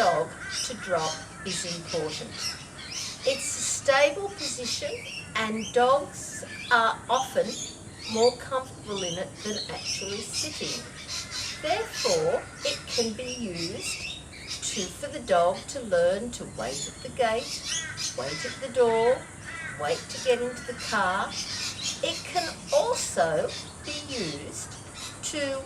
dog to drop is important. It's a stable position and dogs are often more comfortable in it than actually sitting. Therefore, it can be used for the dog to learn to wait at the gate, wait at the door, wait to get into the car. It can also be used to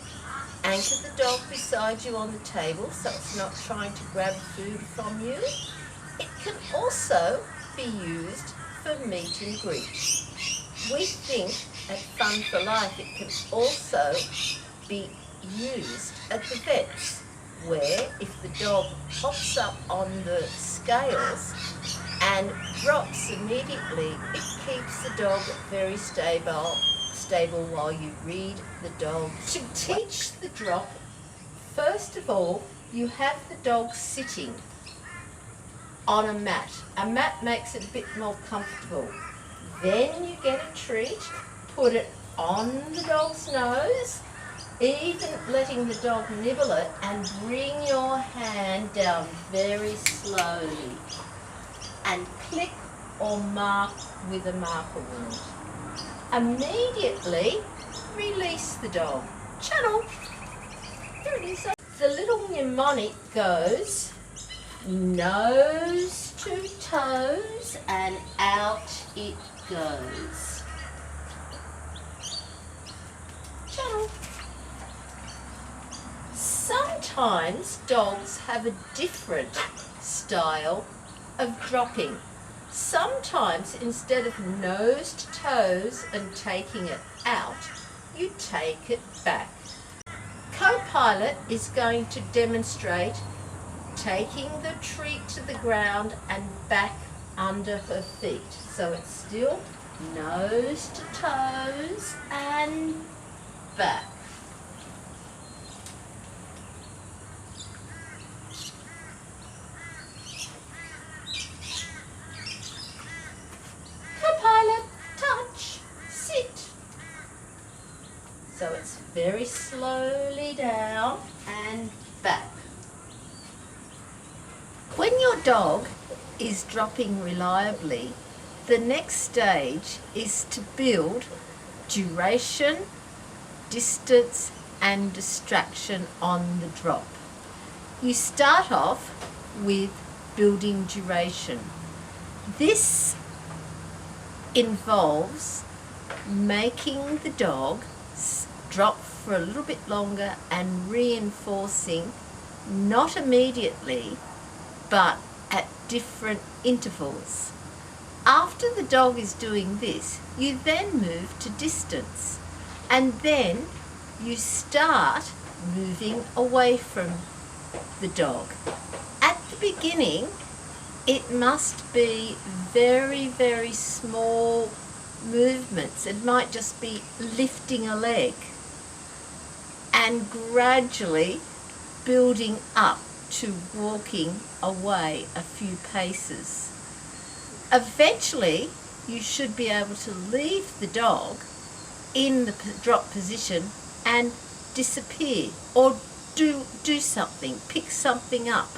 anchor the dog beside you on the table so it's not trying to grab food from you. It can also be used for meet and greet. We think at Fun for Life it can also be used at the vets, where if the dog hops up on the scales and drops immediately, it keeps the dog very stable while you read the dog. To teach the drop, first of all, you have the dog sitting on a mat. A mat makes it a bit more comfortable. Then you get a treat, put it on the dog's nose, even letting the dog nibble it, and bring your hand down very slowly and click or mark with a marker wand. Immediately release the dog. Channel. There it is. The little mnemonic goes nose to toes and out it goes. Channel. Sometimes dogs have a different style of dropping. Sometimes instead of nose to toes and taking it out, you take it back. Co-pilot is going to demonstrate taking the treat to the ground and back under her feet. So it's still nose to toes and back. Co-pilot, touch, sit. So it's very slowly down and back. When your dog is dropping reliably, the next stage is to build duration, distance and distraction on the drop. You start off with building duration. This involves making the dog drop for a little bit longer and reinforcing, not immediately, but at different intervals. After the dog is doing this, you then move to distance, and then you start moving away from the dog. At the beginning, it must be very, very small movements. It might just be lifting a leg and gradually building up to walking away a few paces. Eventually, you should be able to leave the dog in the drop position and disappear, or do something, pick something up,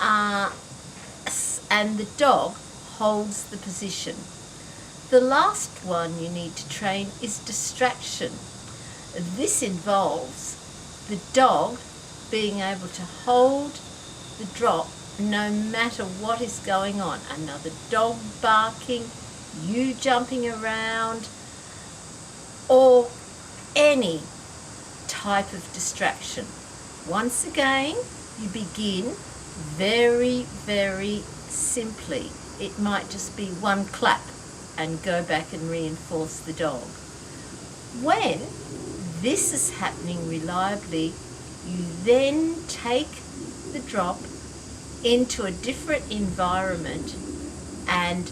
and the dog holds the position. The last one you need to train is distraction. This involves the dog being able to hold the drop no matter what is going on. Another dog barking, you jumping around, or any type of distraction. Once again, you begin very, very simply. It might just be one clap and go back and reinforce the dog. When this is happening reliably, you then take the drop into a different environment and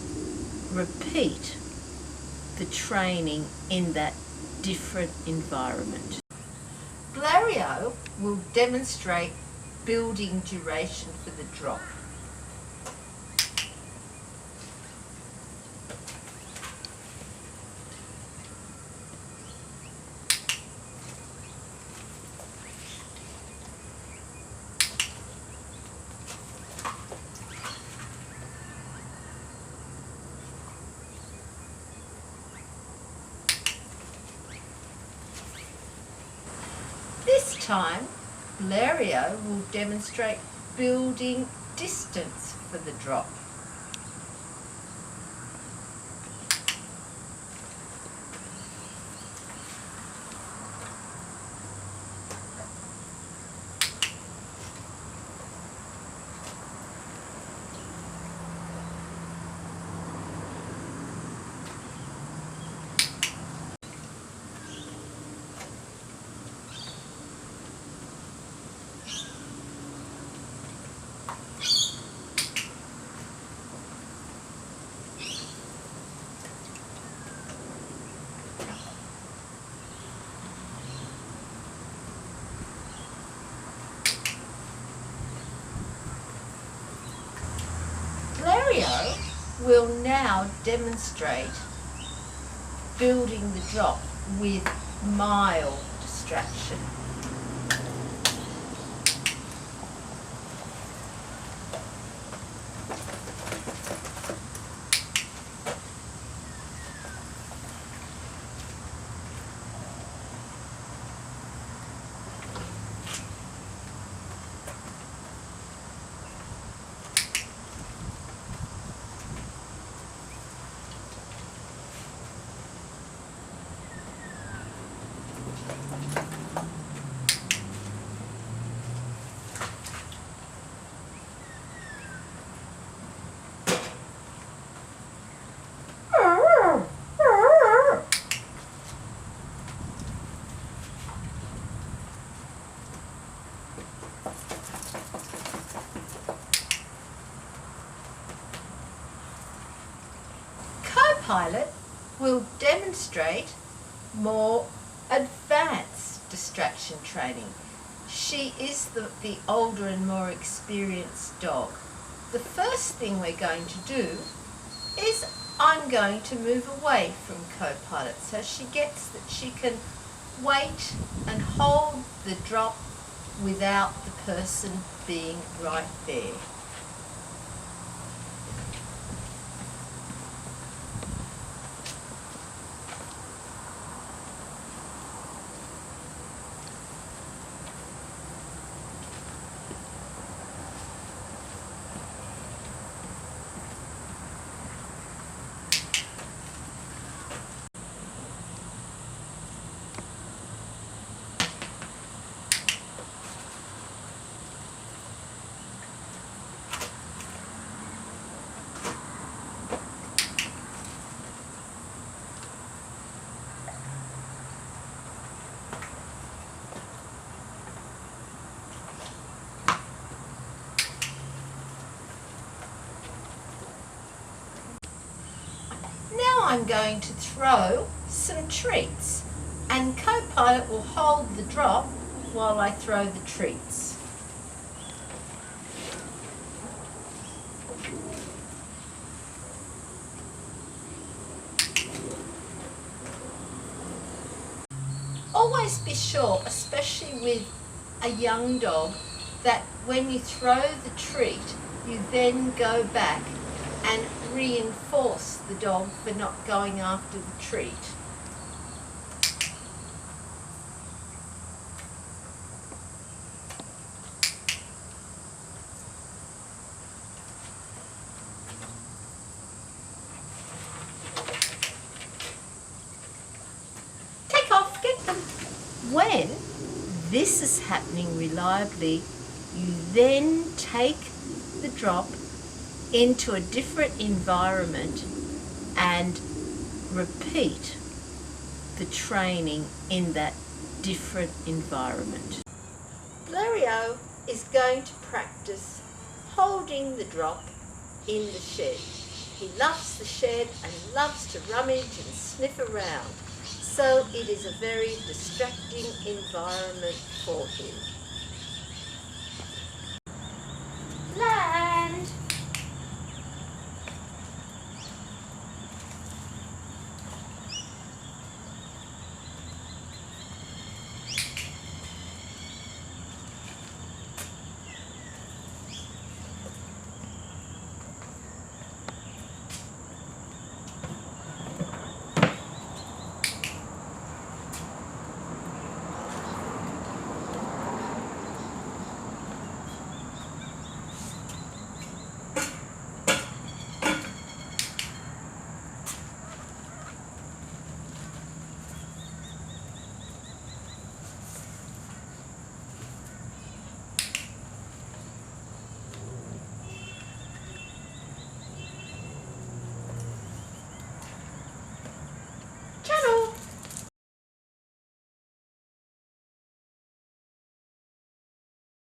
repeat the training in that different environment. Glario will demonstrate building duration for the drop. time, Valerio will demonstrate building distance for the drop. Valerio will now demonstrate building the drop with mild distraction. Co-pilot will demonstrate more advanced distraction training. She is the older and more experienced dog. The first thing we're going to do is I'm going to move away from Co-pilot so she gets that she can wait and hold the drop without the person being right there. Now I'm going to throw some treats, and Co-pilot will hold the drop while I throw the treats. Always be sure, especially with a young dog, that when you throw the treat, you then go back and reinforce the dog for not going after the treat. Take off, get them. When this is happening reliably, you then take the drop into a different environment and repeat the training in that different environment. Valerio is going to practice holding the drop in the shed. He loves the shed and loves to rummage and sniff around, so it is a very distracting environment for him.